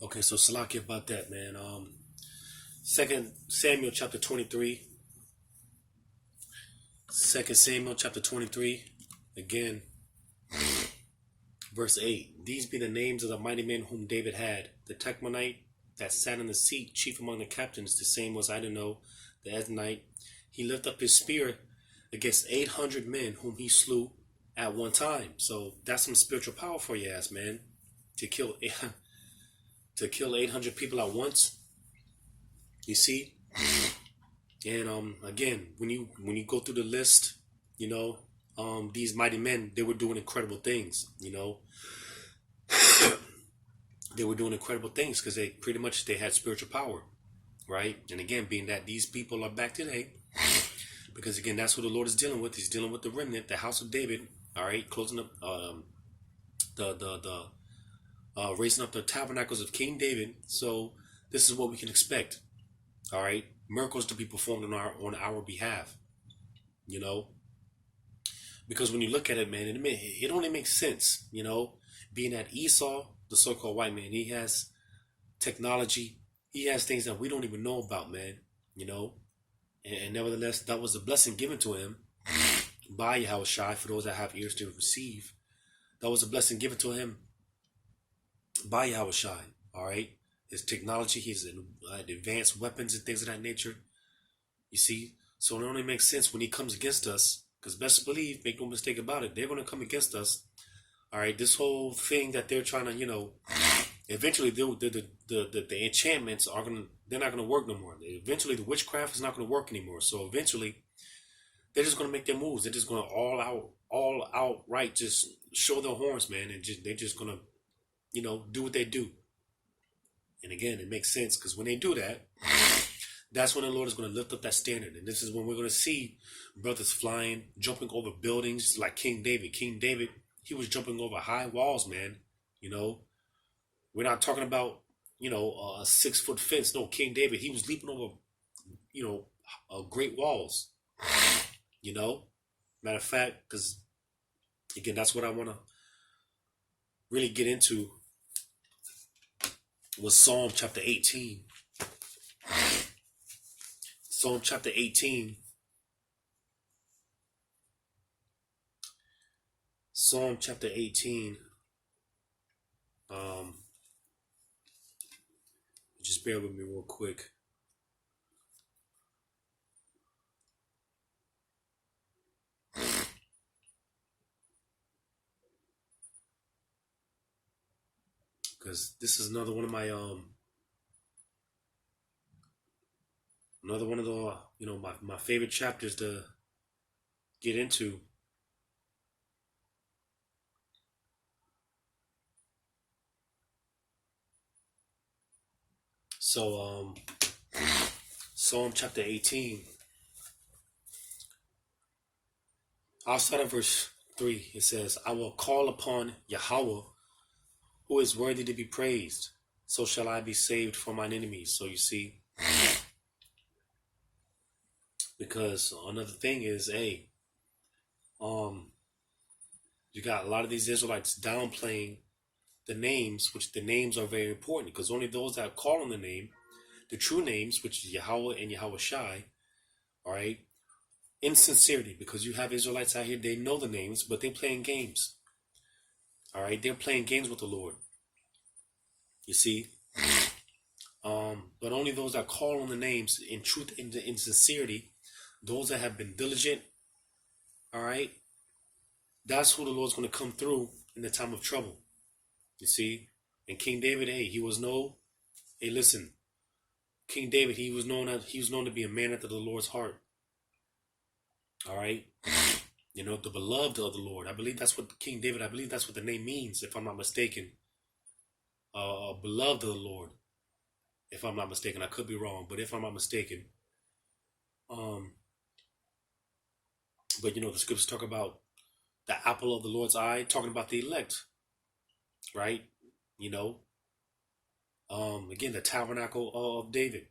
Okay, so Salaki about that, man. Second Samuel chapter 23. Second Samuel chapter 23. Again, verse 8. These be the names of the mighty men whom David had. The Techmonite that sat in the seat, chief among the captains, the same was Idino, the Eznite. He lifted up his spear against 800 men whom he slew at one time. So that's some spiritual power for your ass, man. To kill to kill 800 people at once. You see? And again, when you go through the list, you know, these mighty men, they were doing incredible things. They were doing incredible things because they pretty much they had spiritual power, right? And again, being that these people are back today, because again, that's what the Lord is dealing with. He's dealing with the remnant, the house of David. All right, closing up the raising up the tabernacles of King David. So this is what we can expect. All right, miracles to be performed on our behalf. You know, because when you look at it, man, it only makes sense. Being that Esau, the so-called white man, he has technology, he has things that we don't even know about, man. You know, and nevertheless, that was a blessing given to him by Yahushua for those that have ears to receive. That was a blessing given to him by Yahushua. All right, his technology, his advanced weapons and things of that nature. You see, so it only makes sense when he comes against us. Because best believe, make no mistake about it, they're going to come against us. All right, this whole thing that they're trying to, eventually the enchantments they're not gonna work no more. Eventually, the witchcraft is not gonna work anymore. So eventually, they're just gonna make their moves. They're just gonna all outright just show their horns, man, and they're just gonna, do what they do. And again, it makes sense because when they do that, that's when the Lord is going to lift up that standard. And this is when we're going to see brothers flying, jumping over buildings like King David. King David, he was jumping over high walls, man. You know, we're not talking about, a 6-foot fence. No, King David, he was leaping over, you know, great walls, you know. Matter of fact, because again, that's what I want to really get into was Psalm chapter 18. Psalm chapter 18. Psalm chapter 18. Um, just bear with me real quick. Because this is another one of my another one of the my favorite chapters to get into. So Psalm chapter 18. I'll start at verse 3. It says, I will call upon Yahweh, who is worthy to be praised. So shall I be saved from mine enemies. So you see, because another thing is, hey, you got a lot of these Israelites downplaying the names, which the names are very important, because only those that call on the name, the true names, which is Yahweh and Yahweh Shai, all right, in sincerity, because you have Israelites out here, they know the names, but they're playing games. All right, they're playing games with the Lord. You see, but only those that call on the names in truth and in sincerity, those that have been diligent, all right, that's who the Lord's going to come through in the time of trouble. You see, and King David, hey, hey, listen, King David, he was known to be a man after the Lord's heart. All right, the beloved of the Lord. I believe that's what King David. I believe that's what the name means, if I'm not mistaken. Beloved of the Lord. If I'm not mistaken, I could be wrong, but if I'm not mistaken, um, but the scriptures talk about the apple of the Lord's eye, talking about the elect, right? You know, again, the tabernacle of David,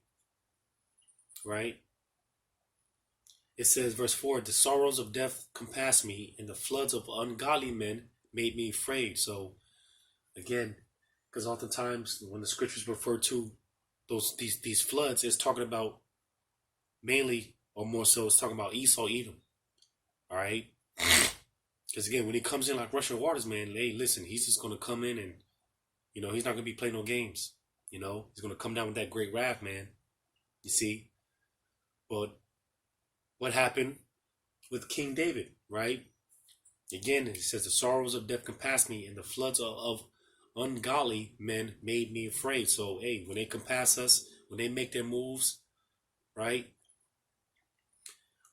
right? It says, verse 4, the sorrows of death compassed me, and the floods of ungodly men made me afraid. So, again, Because oftentimes when the scriptures refer to these floods, it's talking about mainly, or more so, it's talking about Esau, Edom. All right. Because again, when he comes in like rushing waters, man, hey, listen, he's just gonna come in and he's not gonna be playing no games. He's gonna come down with that great wrath, man. You see, but what happened with King David, right? Again, it says the sorrows of death compassed me, and the floods of ungodly men made me afraid. So, hey, when they compass us, when they make their moves, right?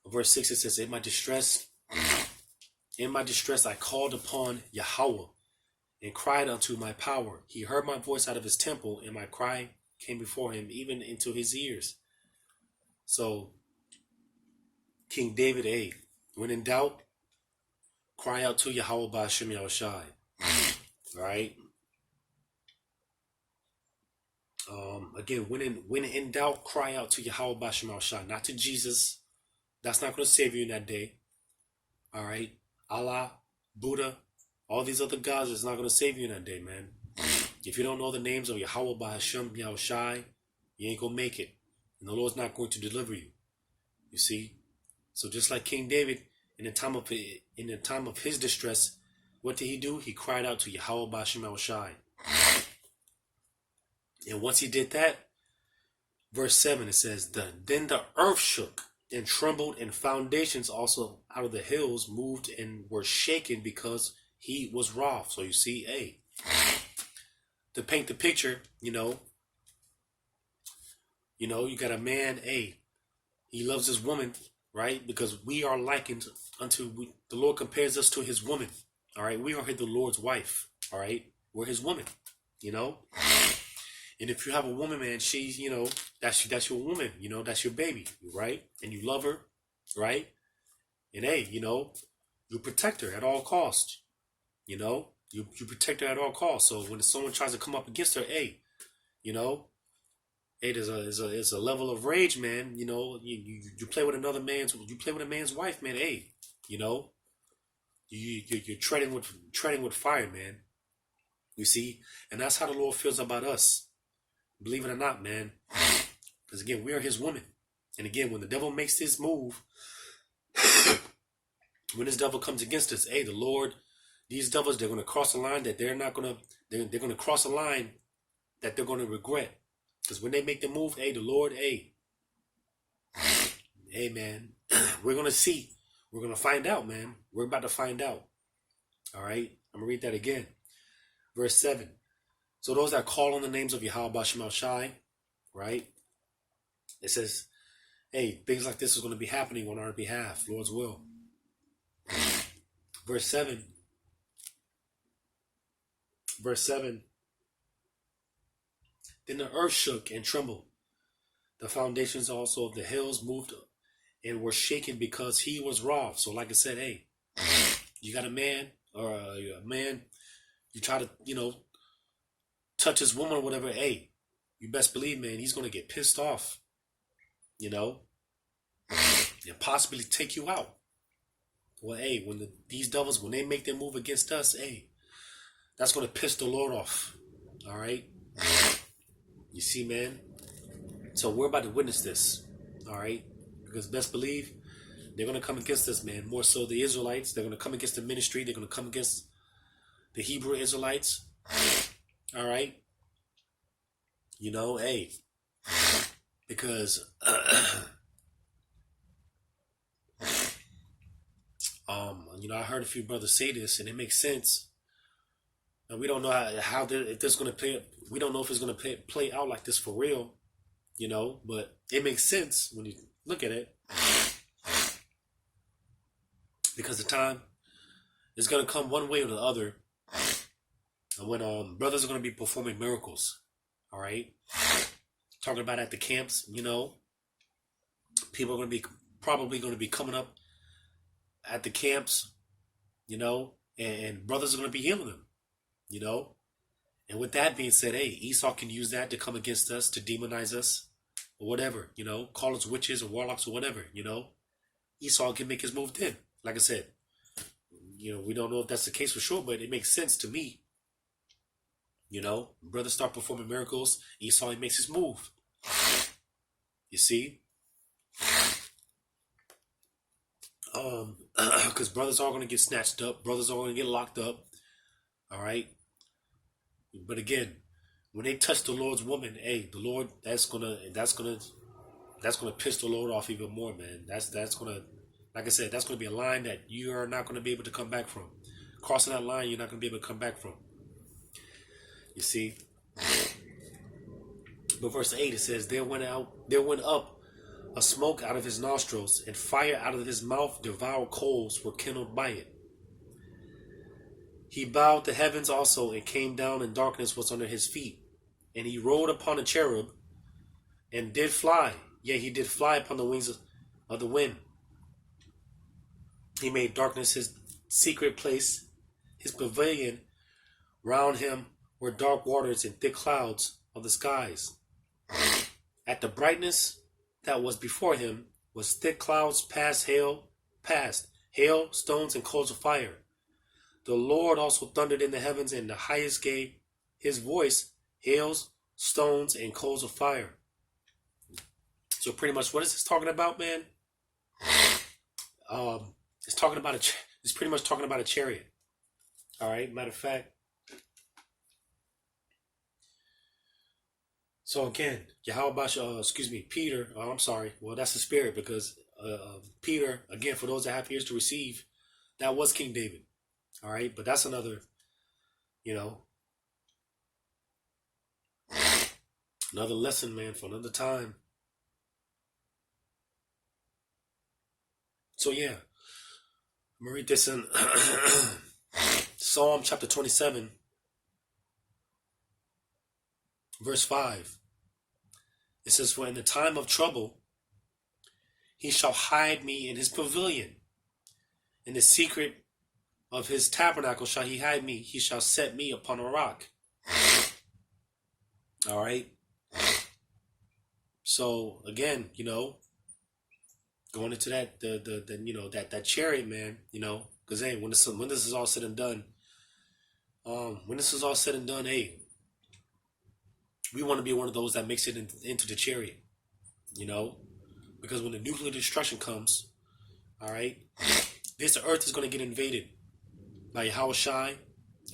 Verse 6, it says, in my distress, I called upon Yahweh and cried unto my power. He heard my voice out of his temple, and my cry came before him, even into his ears. So, King David, hey, when in doubt, cry out to Yahweh by Hashem Yahushai. Right? Again, when in doubt, cry out to Yahweh by Hashem Yahushai, not to Jesus. That's not going to save you in that day. All right? Allah, Buddha, all these other gods is not going to save you in that day, man. If you don't know the names of Yahweh by Hashem Yahushai, you ain't going to make it. And the Lord's not going to deliver you. You see? So just like King David, in the time of his distress, what did he do? He cried out to Yahweh by Hashem Yahushai. And once he did that, verse 7, it says, Then the earth shook and trembled, and foundations also out of the hills moved and were shaken because he was wroth. So you see, hey, to paint the picture, you got a man, hey, he loves his woman, right? Because we are likened the Lord compares us to his woman, all right? We are the Lord's wife, all right? We're his woman, And if you have a woman, man, she's, that's your woman, that's your baby, right? And you love her, right? And hey, you protect her at all costs, you protect her at all costs. So when someone tries to come up against her, hey, hey, there's a level of rage, man. You play with a man's wife, man. Hey, you're treading with fire, man. You see, and that's how the Lord feels about us. Believe it or not, man. Because again, we are his woman. And again, when the devil makes this move, when this devil comes against us, hey, the Lord, these devils, they're going to cross a line that they're going to cross a line that they're going to regret. Because when they make the move, hey, the Lord, hey, man, we're going to see. We're going to find out, man. We're about to find out. All right? I'm going to read that again. Verse 7. So those that call on the names of Yahweh Bashem Shai, right? It says, hey, things like this is going to be happening on our behalf, Lord's will. Verse 7. Then the earth shook and trembled. The foundations also of the hills moved and were shaken because he was wroth. So like I said, hey, you got a man, or a man, you try to, touch his woman or whatever, hey, you best believe, man, he's going to get pissed off, and possibly take you out. Well, hey, when these devils, when they make their move against us, hey, that's going to piss the Lord off, all right? You see, man? So we're about to witness this, all right? Because best believe, they're going to come against us, man. More so the Israelites. They're going to come against the ministry. They're going to come against the Hebrew Israelites. All right? Hey. Because, I heard a few brothers say this, and it makes sense. And we don't know if this is going to play. We don't know if it's going to play out like this for real, but it makes sense when you look at it. Because the time is going to come one way or the other. And when brothers are going to be performing miracles, all right? Talking about at the camps, people are going to be probably going to be coming up at the camps, and brothers are going to be healing them, And with that being said, hey, Esau can use that to come against us, to demonize us, or whatever, call us witches or warlocks or whatever, Esau can make his move then. Like I said, we don't know if that's the case for sure, but it makes sense to me. Brothers start performing miracles. Esau, he makes his move. You see? Because brothers are going to get snatched up. Brothers are going to get locked up. All right? But again, when they touch the Lord's woman, hey, the Lord, that's gonna piss the Lord off even more, man. That's gonna, like I said, that's gonna be a line that you are not gonna be able to come back from. Crossing that line, you're not gonna be able to come back from. You see. But verse 8, it says, there went up a smoke out of his nostrils, and fire out of his mouth devoured coals were kindled by it. He bowed the heavens also, and came down, and darkness was under his feet. And he rode upon a cherub, and did fly. Yea, he did fly upon the wings of the wind. He made darkness his secret place. His pavilion round him were dark waters and thick clouds of the skies. At the brightness that was before him was thick clouds past hail, stones, and coals of fire. The Lord also thundered in the heavens, and the highest gave his voice, hails, stones, and coals of fire. So pretty much, what is this talking about, man? It's pretty much talking about a chariot. All right. Matter of fact. So again, Peter. I'm sorry. Well, that's the spirit, because Peter, again, for those that have ears to receive, that was King David. All right, but that's another, another lesson, man, for another time. So yeah, I'm gonna read this in Psalm chapter 27, verse 5. It says, for in the time of trouble, he shall hide me in his pavilion. In the secret of his tabernacle shall he hide me. He shall set me upon a rock. All right. So again, going into that that chariot, man, because hey, when this is all said and done, hey, we want to be one of those that makes it into the chariot, because when the nuclear destruction comes, all right, this earth is going to get invaded by Yahushai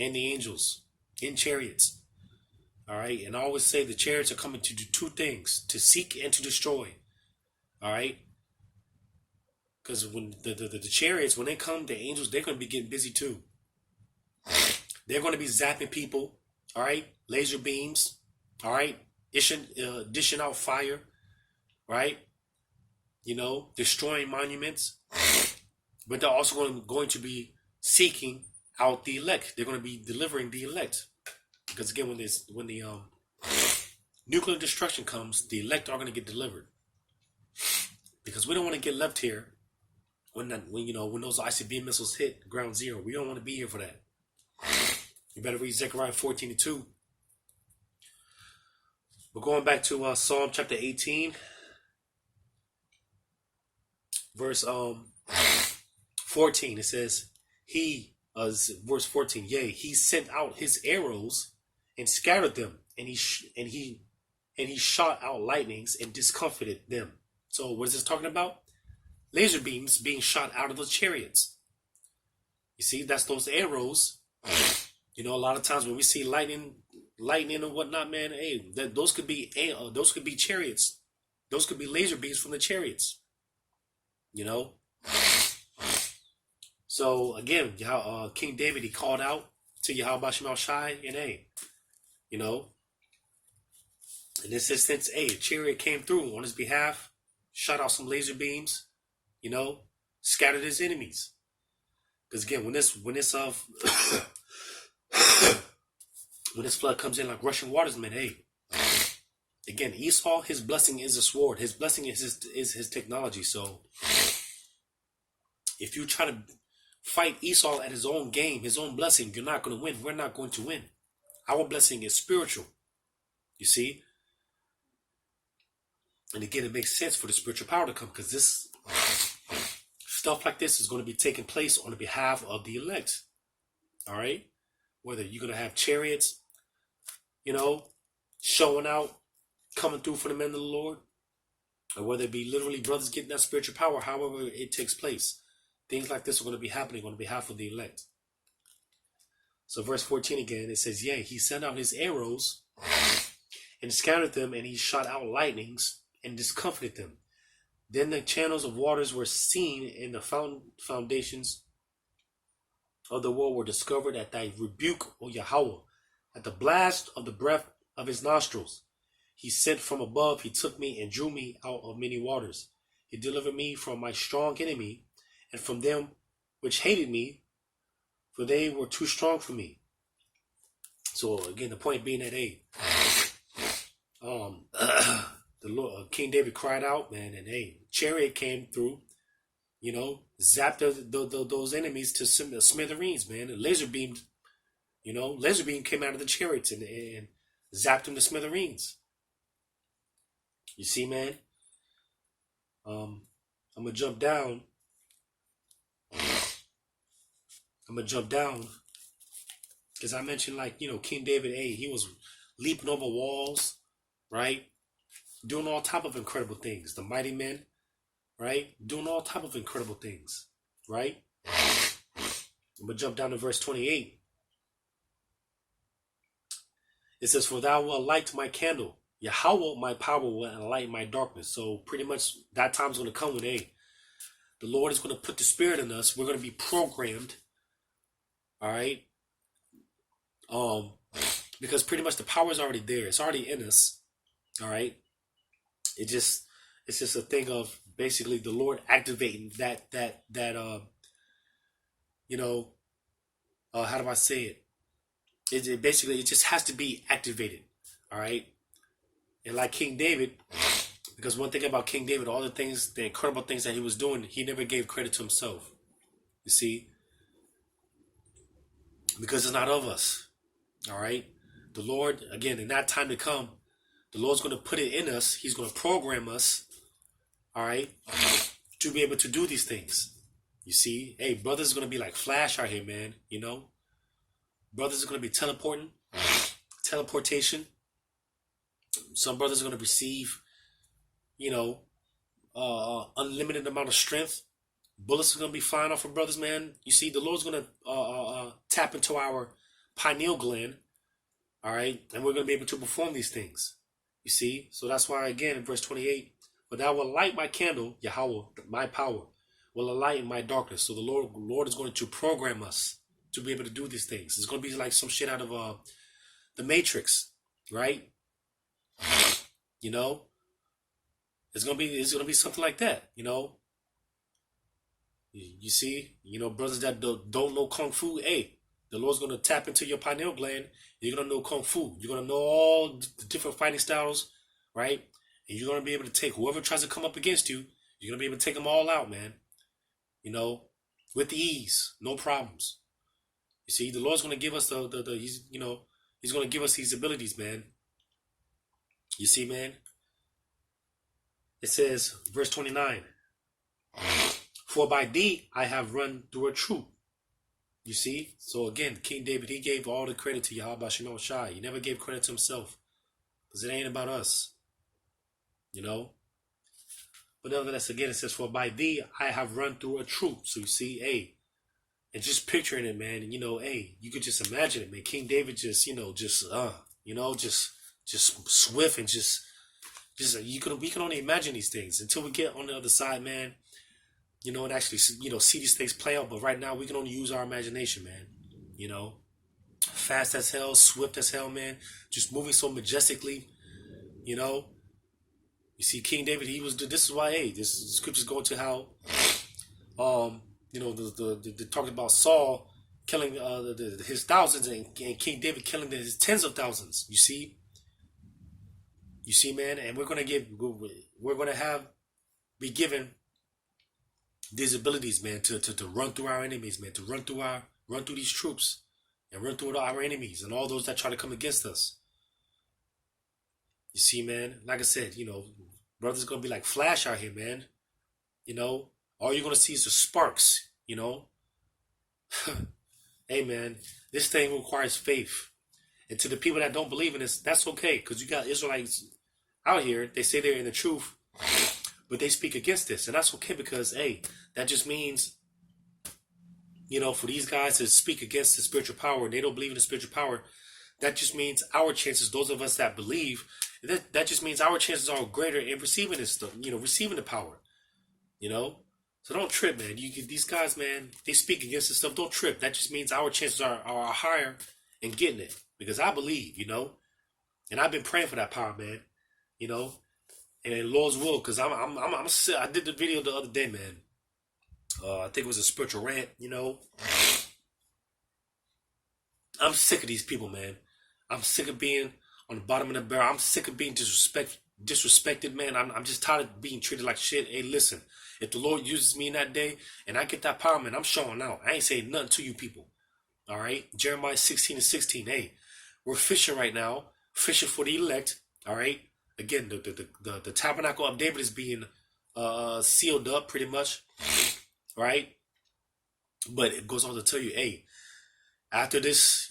and the angels in chariots. All right. And I always say the chariots are coming to do two things: to seek and to destroy. All right. Because when the chariots, when they come, the angels, they're going to be getting busy too. They're going to be zapping people. All right. Laser beams. All right. Dishing out fire. Right. Destroying monuments. But they're also going to be seeking out the elect. They're going to be delivering the elect, because again, when the nuclear destruction comes, the elect are going to get delivered, because we don't want to get left here when those ICBM missiles hit ground zero. We don't want to be here for that. You better read Zechariah 14:2. We're going back to Psalm chapter 18, verse 14. It says, verse 14, yea, he sent out his arrows and scattered them, and he shot out lightnings and discomfited them. So what is this talking about? Laser beams being shot out of the chariots. You see, that's those arrows. A lot of times when we see lightning and whatnot, man, hey, those could be chariots. Those could be laser beams from the chariots. So again, King David, he called out to Yahweh Shema Shai, and hey, in this instance, hey, a chariot came through on his behalf, shot out some laser beams, scattered his enemies. Because again, when this when this flood comes in like rushing waters, man, hey, again, Esau, his blessing is a sword. His blessing is his technology. So if you try to fight Esau at his own game, his own blessing, you're not going to win. We're not going to win. Our blessing is spiritual. You see? And again, it makes sense for the spiritual power to come, because this stuff like this is going to be taking place on the behalf of the elect. All right? Whether you're going to have chariots, showing out, coming through for the men of the Lord, or whether it be literally brothers getting that spiritual power, however it takes place. Things like this are going to be happening on behalf of the elect. So verse 14 again, it says, yea, he sent out his arrows and scattered them, and he shot out lightnings and discomfited them. Then the channels of waters were seen, and the foundations of the world were discovered at thy rebuke, O Yahweh, at the blast of the breath of his nostrils. He sent from above, he took me and drew me out of many waters. He delivered me from my strong enemy and from them which hated me, for they were too strong for me. So again, the point being that, hey, the Lord, King David cried out, man, and hey, chariot came through, zapped those enemies to smithereens, man. And laser beam came out of the chariots and zapped them to smithereens. You see, man. I'm gonna jump down. Because I mentioned, King David, hey, he was leaping over walls, right? Doing all type of incredible things. The mighty men, right? Doing all type of incredible things, right? I'm going to jump down to verse 28. It says, for thou wilt light my candle. Yahweh, my power, will enlighten my darkness. So pretty much that time's going to come when, hey, the Lord is going to put the Spirit in us. We're going to be programmed, all right? Because pretty much the power is already there. It's already in us, all right? It's just a thing of basically the Lord activating that how do I say it? It basically, it just has to be activated, all right? And like King David, because one thing about King David, all the incredible things that he was doing, he never gave credit to himself. You see? Because it's not of us, all right? The Lord, again, in that time to come, the Lord's going to put it in us. He's going to program us, all right, to be able to do these things. You see, hey, brothers are going to be like Flash out here, man, Brothers are going to be teleportation. Some brothers are going to receive, unlimited amount of strength. Bullets are going to be flying off of brothers, man. You see, the Lord's going to tap into our pineal gland, all right, and we're going to be able to perform these things. You see, so that's why, again, in verse 28, but thou will light my candle, Yahweh, my power, will enlighten my darkness. So the Lord is going to program us to be able to do these things. It's going to be like some shit out of the Matrix, right? It's gonna be something like that. You see, brothers that don't know kung fu. Hey, the Lord's gonna tap into your pineal gland. You're gonna know kung fu. You're gonna know all the different fighting styles, right? And you're gonna be able to take whoever tries to come up against you. You're gonna be able to take them all out, man. With ease, no problems. You see, the Lord's gonna give us He's gonna give us these abilities, man. You see, man. It says, verse 29, for by thee I have run through a troop. You see? So again, King David, he gave all the credit to Yahweh Shem Shai. He never gave credit to himself. Because it ain't about us. But nevertheless, again, it says, for by thee I have run through a troop. So you see, hey, and just picturing it, man, and hey, you could just imagine it, man. King David just swift and we can only imagine these things until we get on the other side, man. And actually, see these things play out. But right now, we can only use our imagination, man. Fast as hell, swift as hell, man. Just moving so majestically. You see, King David, this is why, hey, this scripture's going to how, they talked about Saul killing his thousands and King David killing his tens of thousands. You see, man, and we're gonna be given these abilities, man, to run through our enemies, man, to run through these troops and run through our enemies and all those that try to come against us. You see, man, like I said, brothers gonna be like Flash out here, man. All you're gonna see is the sparks. Hey, man, this thing requires faith. And to the people that don't believe in this, that's okay, because you got Israelites out here. They say they're in the truth, but they speak against this, and that's okay because hey, that just means for these guys to speak against the spiritual power, and they don't believe in the spiritual power. That just means our chances, those of us that believe, that just means our chances are greater in receiving this stuff, receiving the power, So don't trip, man. These guys, man, they speak against this stuff. Don't trip. That just means our chances are higher in getting it. Because I believe, and I've been praying for that power, man, and in Lord's will, because I did the video the other day, man. I think it was a spiritual rant, I'm sick of these people, man. I'm sick of being on the bottom of the barrel. I'm sick of being disrespected, man. I'm just tired of being treated like shit. Hey, listen, if the Lord uses me in that day and I get that power, man, I'm showing out. I ain't saying nothing to you people. All right? Jeremiah 16:16. Hey, we're fishing right now, fishing for the elect. All right? Again, the tabernacle of David is being sealed up pretty much. Right? But it goes on to tell you, hey, after this,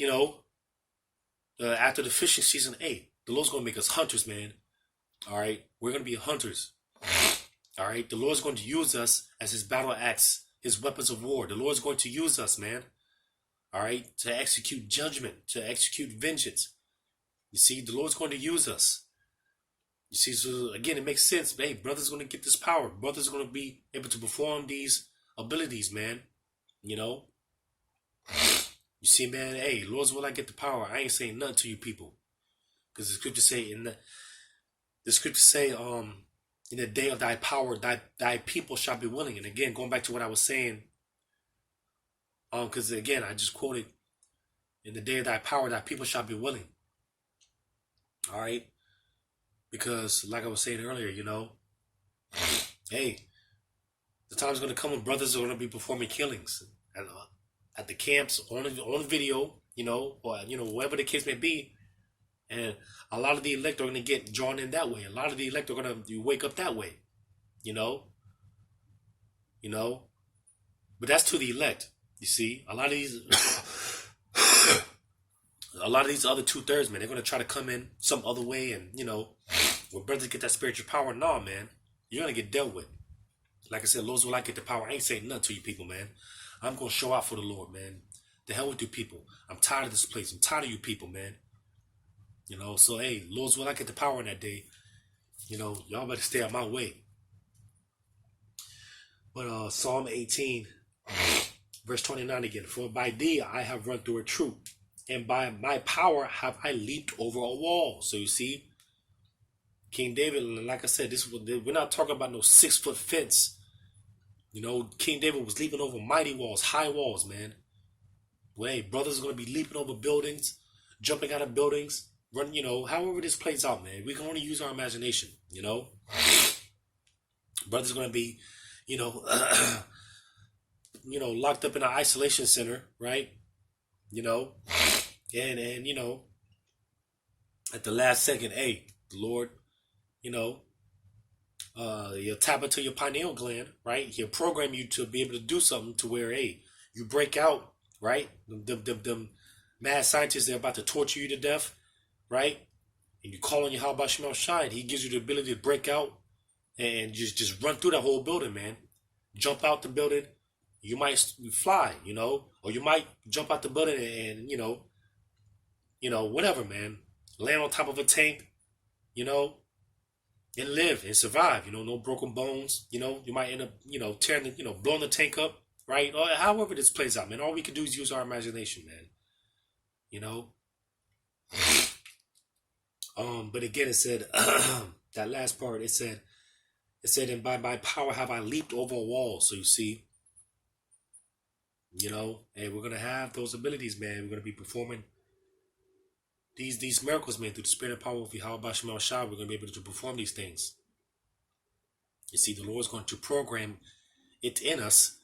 after the fishing season, hey, the Lord's going to make us hunters, man. All right? We're going to be hunters. All right? The Lord's going to use us as his battle axe, his weapons of war. The Lord's going to use us, man. All right? To execute judgment, to execute vengeance. You see, the Lord's going to use us. You see, so again, it makes sense. Hey, brother's going to get this power. Brother's going to be able to perform these abilities, man. You see, man, hey, Lord's will I get the power. I ain't saying nothing to you people. Because the scripture say in the day of thy power, thy people shall be willing. And again, going back to what I was saying, because again, I just quoted, in the day of thy power, thy people shall be willing. All right? Because like I was saying earlier, hey, the time's going to come when brothers are going to be performing killings at the camps, on video, or whatever the case may be, and a lot of the elect are going to get drawn in that way. A lot of the elect are going to wake up that way, but that's to the elect. You see, a lot of these other 2/3, man, they're going to try to come in some other way, and when brothers get that spiritual power, nah, man, you're going to get dealt with. Like I said, Lord's will I get the power. I ain't saying nothing to you people, man. I'm going to show out for the Lord, man. The hell with you people. I'm tired of this place. I'm tired of you people, man. So hey, Lord's will I get the power in that day. Y'all better stay out my way. But Psalm 18, verse 29 again. For by thee I have run through a troop, and by my power have I leaped over a wall. So you see, King David, like I said, we're not talking about no 6-foot fence. King David was leaping over mighty walls, high walls, man. Well, hey, brothers are going to be leaping over buildings, jumping out of buildings, however this plays out, man. We can only use our imagination, Brothers are going to be, locked up in an isolation center, right? And at the last second, hey, the Lord, he'll tap into your pineal gland, right? He'll program you to be able to do something to where, hey, you break out, right? Them mad scientists, they're about to torture you to death, right? And you call on your Yahweh Shemel Shai, and he gives you the ability to break out and just run through that whole building, man. Jump out the building. You might fly, or you might jump out the building and whatever, man. Land on top of a tank, and live and survive, no broken bones, you might end up, tearing blowing the tank up, right? Or however this plays out, man. All we can do is use our imagination, man. But again, it said, that last part, it said, and by my power have I leaped over a wall. So you see, hey, we're going to have those abilities, man. We're going to be performing these miracles, man, through the spirit and power of Yahweh Shemel Shai. We're going to be able to perform these things. You see, the Lord's going to program it in us.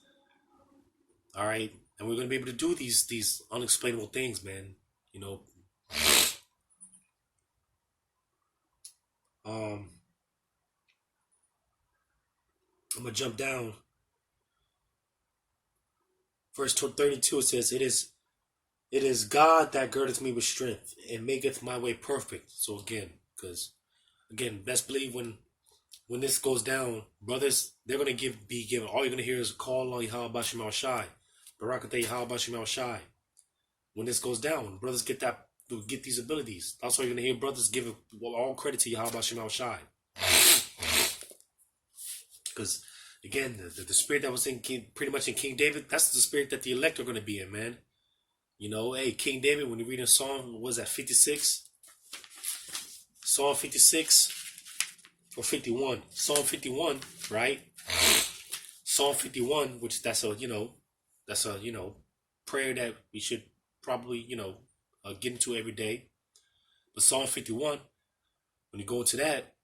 All right. And we're going to be able to do these unexplainable things, man. I'm going to jump down. Verse 32, it says, it It is God that girdeth me with strength and maketh my way perfect. So again, because again, best believe when this goes down, brothers, they're gonna be given. All you're gonna hear is a call on Yahweh Bashim Al Shai, Barakatah Yahweh Bashim Al Shai. When this goes down, when brothers get these abilities. That's why you're gonna hear brothers give all credit to Yahweh Bashim Al Shai. Because again, the spirit that was in pretty much in King David, that's the spirit that the elect are gonna be in, man. You know, hey, King David, when you read a Psalm, what was that, 56? Psalm 56 or 51? Psalm 51, right? Psalm 51, which that's a prayer that we should probably, get into every day. But Psalm 51, when you go into that,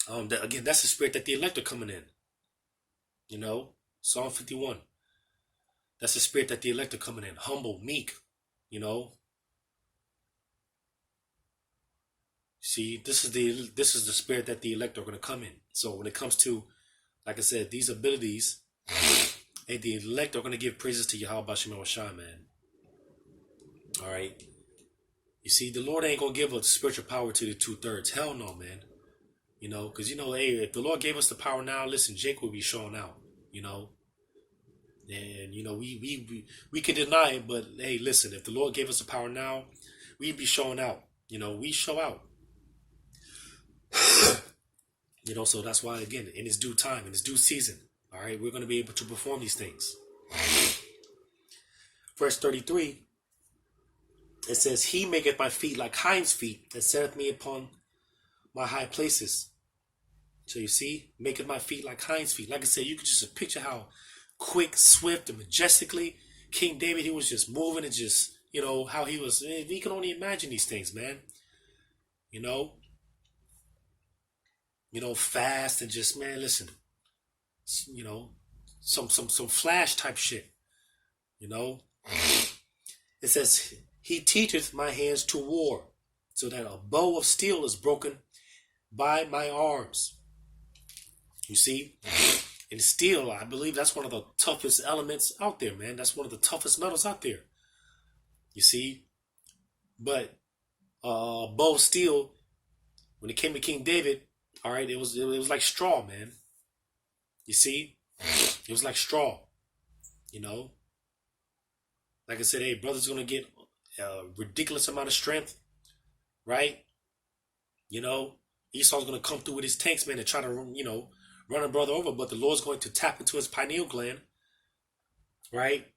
again, that's the spirit that the elect are coming in. You know, Psalm 51. That's the spirit that the elect are coming in. Humble, meek, you know. See, this is the spirit that the elect are going to come in. So when it comes to, like I said, these abilities, and the elect are going to give praises to Yahweh Bashim Shai, man. All right. You see, the Lord ain't going to give us spiritual power to the 2/3. Hell no, man. You know, because, hey, if the Lord gave us the power now, listen, Jake will be showing out, And, we can deny it, but, hey, listen, if the Lord gave us the power now, we'd be showing out. We show out. So that's why, again, in its due time, in its due season, all right, we're going to be able to perform these things. Verse 33, it says, He maketh my feet like hinds' feet, and setteth me upon my high places. So you see, maketh my feet like hinds' feet. Like I said, you can just picture how quick, swift, and majestically King David, he was just moving and just, how he was, he can only imagine these things, man. Fast and just, man, listen, some flash type shit, It says, He teacheth my hands to war, so that a bow of steel is broken by my arms. You see? And steel, I believe that's one of the toughest elements out there, man. That's one of the toughest metals out there. You see? But bow of steel, when it came to King David, all right, it was like straw, man. You see? It was like straw. Like I said, hey, brother's going to get a ridiculous amount of strength, right? Esau's going to come through with his tanks, man, and try to, run a brother over, but the Lord's going to tap into his pineal gland, right?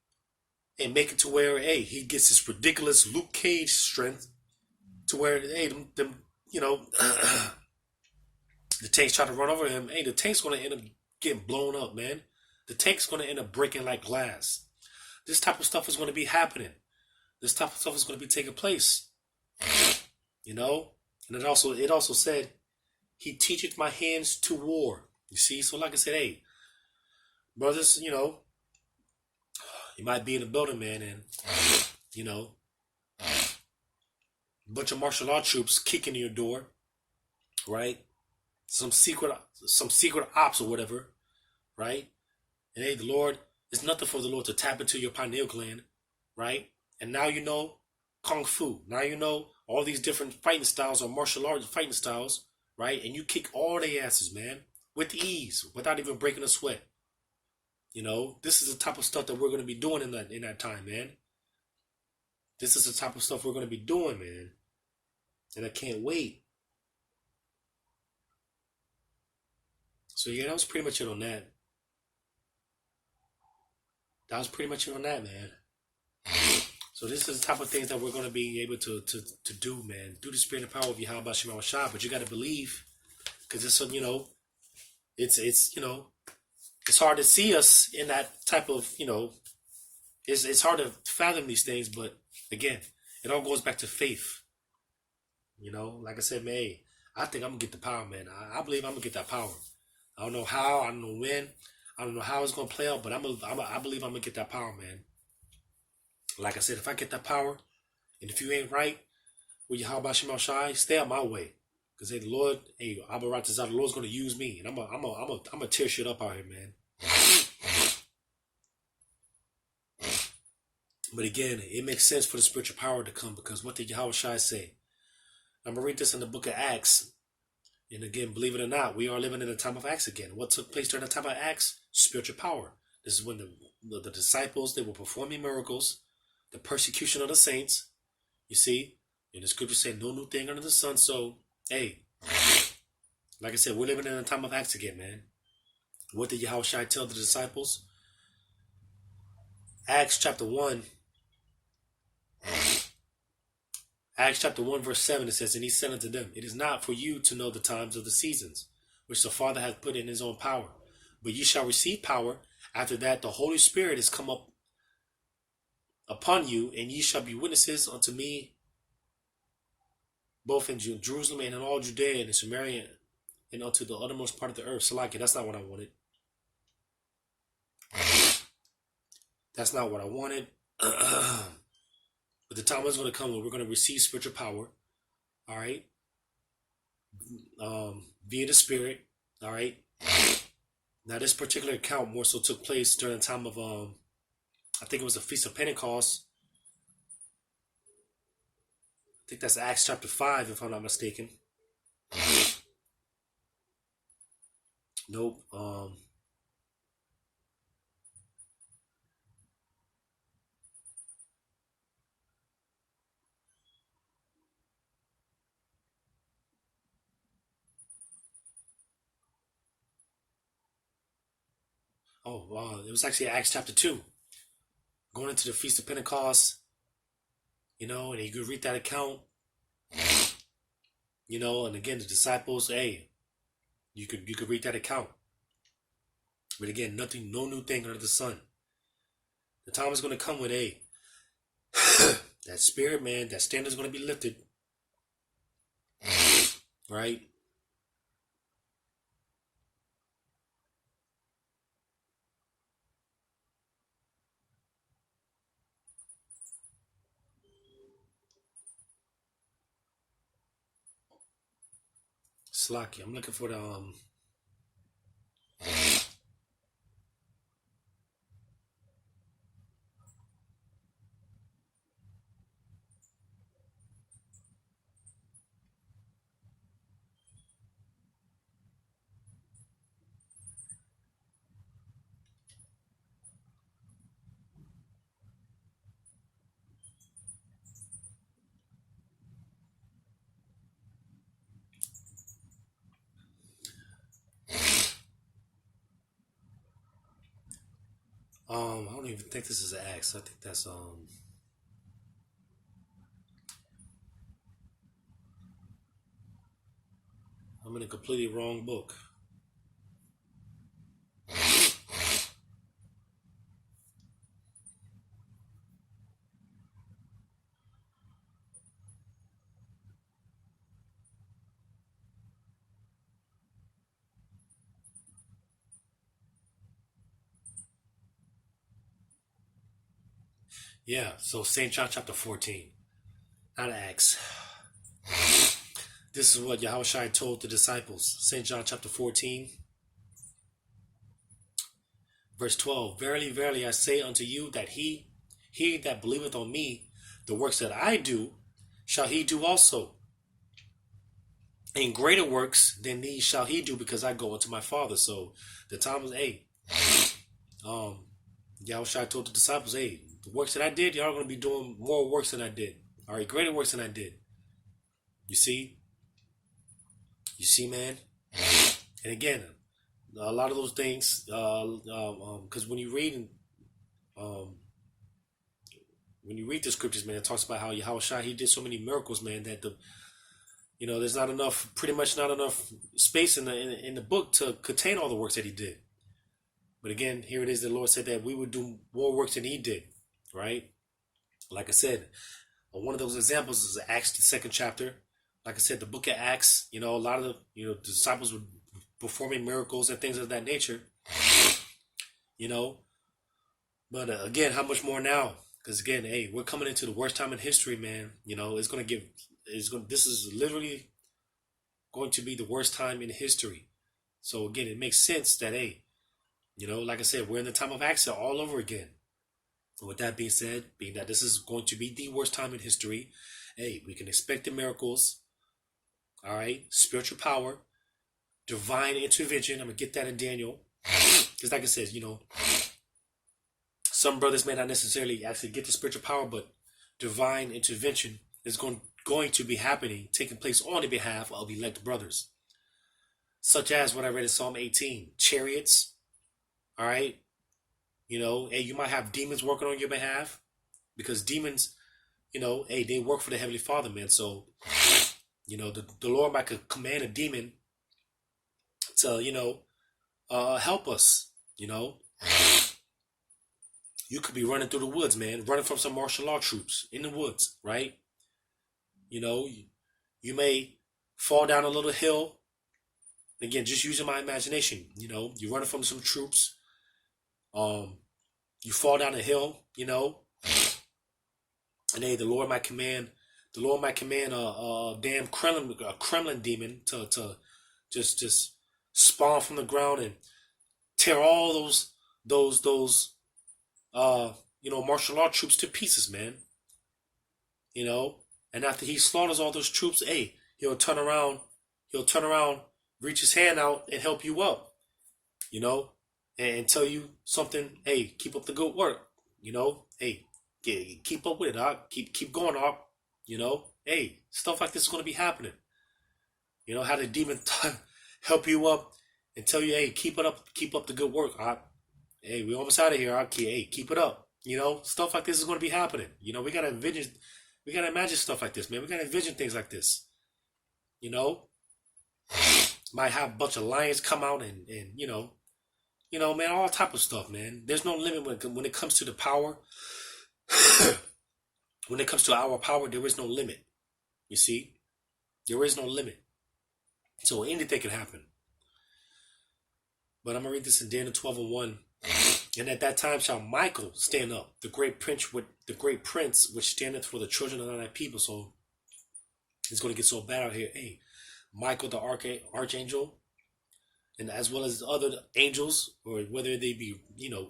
And make it to where, hey, he gets this ridiculous Luke Cage strength to where, hey, the tanks try to run over him. Hey, the tank's going to end up getting blown up, man. The tank's going to end up breaking like glass. This type of stuff is going to be happening. This type of stuff is going to be taking place. And it also said, He teacheth my hands to war. You see? So like I said, hey, brothers, you might be in a building, man, and, a bunch of martial art troops kicking in your door, right? Some secret ops or whatever, right? And hey, the Lord, it's nothing for the Lord to tap into your pineal gland, right? And now you know Kung Fu. Now you know all these different fighting styles or martial arts fighting styles, right? And you kick all their asses, man, with ease, without even breaking a sweat. This is the type of stuff that we're going to be doing in that time, man. This is the type of stuff we're going to be doing, man. And I can't wait. So yeah, that was pretty much it on that. That was pretty much it on that, man. So this is the type of things that we're going to be able to do, man. Do the spirit and power of Yahweh Bashim Shai, but you got to believe, because it's it's hard to see us in that type of, it's hard to fathom these things, but again, it all goes back to faith. Like I said, man, hey, I think I'm gonna get the power, man. I believe I'm gonna get that power. I don't know how, I don't know when, I don't know how it's gonna play out, but I believe I'm gonna get that power, man. Like I said, if I get that power, and if you ain't right with Yahweh Bashim Shai, stay out my way. Because hey, the Lord, hey, Abba Ratazah, the Lord's gonna use me, and I'm gonna tear shit up out here, man. But again, it makes sense for the spiritual power to come, because what did Yahweh Shai say? I'm going to read this in the book of Acts. And again, believe it or not, we are living in the time of Acts again. What took place during the time of Acts? Spiritual power. This is when the disciples, they were performing miracles, the persecution of the saints. You see, and the scripture say no new thing under the sun. So, hey, like I said, we're living in the time of Acts again, man. What did Yahweh Shai tell the disciples? Acts chapter 1, verse 7, it says, and he said unto them, it is not for you to know the times of the seasons, which the Father hath put in his own power. But ye shall receive power. After that, the Holy Spirit is come up upon you, and ye shall be witnesses unto me, both in Jerusalem and in all Judea and Samaria, and unto the uttermost part of the earth. Salaki, that's not what I wanted. That's not what I wanted. But the time is going to come when we're going to receive spiritual power. All right. Via the Spirit. All right. Now, this particular account more so took place during the time of, I think it was the Feast of Pentecost. I think that's Acts chapter 5, if I'm not mistaken. Nope. It was actually Acts chapter 2. Going into the Feast of Pentecost, and you could read that account, and again, the disciples, hey, you could read that account. But again, no new thing under the sun. The time is going to come when, that spirit, man, that standard is going to be lifted. Right? Slacky. I'm looking for the I don't even think this is an Acts. I think that's I'm in a completely wrong book. Yeah, so St. John chapter 14, not Acts. This is what Yahushua told the disciples. St. John chapter 14, verse 12. Verily, verily, I say unto you that he that believeth on me, the works that I do, shall he do also. And greater works than these shall he do, because I go unto my Father. So the time was, Yahushua told the disciples, the works that I did, y'all are going to be doing more works than I did. All right, greater works than I did. You see? You see, man? And again, a lot of those things, because when you read the scriptures, man, it talks about how Yahushua, he did so many miracles, man, that there's pretty much not enough space in the book to contain all the works that he did. But again, here it is, the Lord said that we would do more works than he did, right? Like I said, one of those examples is Acts, the 2nd chapter. Like I said, the book of Acts, a lot of the disciples were performing miracles and things of that nature, But again, how much more now? Because again, we're coming into the worst time in history, man. This is literally going to be the worst time in history. So again, it makes sense that, like I said, we're in the time of Acts all over again. And with that being said, being that this is going to be the worst time in history, hey, we can expect the miracles, all right? Spiritual power, divine intervention. I'm going to get that in Daniel. Because like I said, some brothers may not necessarily actually get the spiritual power, but divine intervention is going to be happening, taking place on the behalf of elect brothers. Such as what I read in Psalm 18, chariots, all right? Hey, you might have demons working on your behalf because demons, hey, they work for the Heavenly Father, man. So, the Lord might command a demon to, help us, You could be running through the woods, man, running from some martial law troops in the woods, right? You may fall down a little hill. Again, just using my imagination, you're running from some troops. You fall down a hill, and hey, the Lord might command a damn Kremlin demon to just spawn from the ground and tear all those martial law troops to pieces, man. And after he slaughters all those troops, hey, he'll turn around, reach his hand out and help you up, and tell you something. Hey, keep up the good work, Hey, keep up with it, Doc. Keep going, Doc. Hey, stuff like this is going to be happening. How the demon help you up and tell you, hey, keep up the good work, Doc. Hey, we almost out of here, Doc. Hey, keep it up. Stuff like this is going to be happening. We gotta imagine stuff like this, man. We gotta envision things like this. Might have a bunch of lions come out and man, all type of stuff, man. There's no limit when it comes to the power. When it comes to our power, there is no limit. You see? There is no limit. So anything can happen. But I'm going to read this in Daniel 12:1. And at that time shall Michael stand up, the great prince which standeth for the children of thy people. So it's going to get so bad out here. Hey, Michael the archangel, and as well as other angels, or whether they be,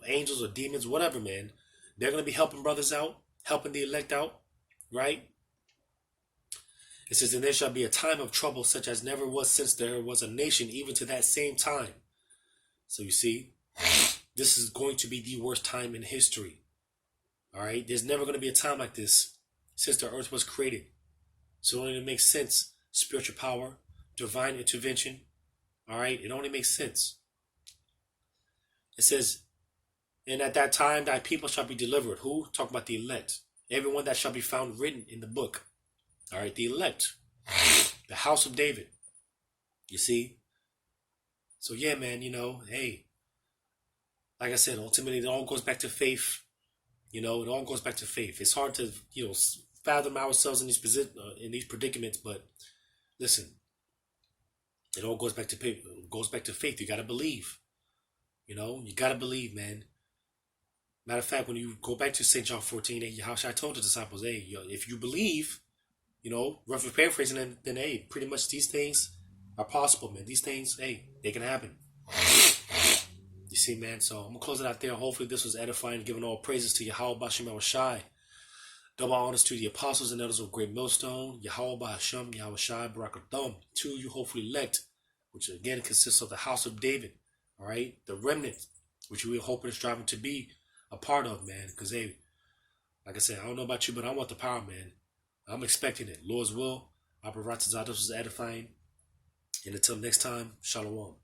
angels or demons, whatever, man, they're going to be helping brothers out, helping the elect out, right? It says, and there shall be a time of trouble such as never was since there was a nation, even to that same time. So you see, this is going to be the worst time in history. All right? There's never going to be a time like this since the earth was created. So it only makes sense. Spiritual power, divine intervention. All right? It only makes sense. It says, and at that time thy people shall be delivered. Who? Talk about the elect. Everyone that shall be found written in the book. All right? The elect. The house of David. You see? So yeah, man, hey. Like I said, ultimately it all goes back to faith. It all goes back to faith. It's hard to, fathom ourselves in these predicaments, but listen, it all goes back to faith. It goes back to faith. You gotta believe. You gotta believe, man. Matter of fact, when you go back to St. John 14, I told the disciples, hey, if you believe, roughly paraphrasing, then hey, pretty much these things are possible, man. These things, hey, they can happen. You see, man, so I'm going to close it out there. Hopefully this was edifying, giving all praises to Yahweh Bashim Yahushai. Double honors to the apostles and elders of Great Millstone, Yahweh Bashim Yahushai Barakatham. To you, hopefully elect, which again consists of the house of David, all right? The remnant, which we are hoping and striving to be a part of, man. Because, hey, like I said, I don't know about you, but I want the power, man. I'm expecting it. Lord's will. This was edifying. And until next time, Shalom.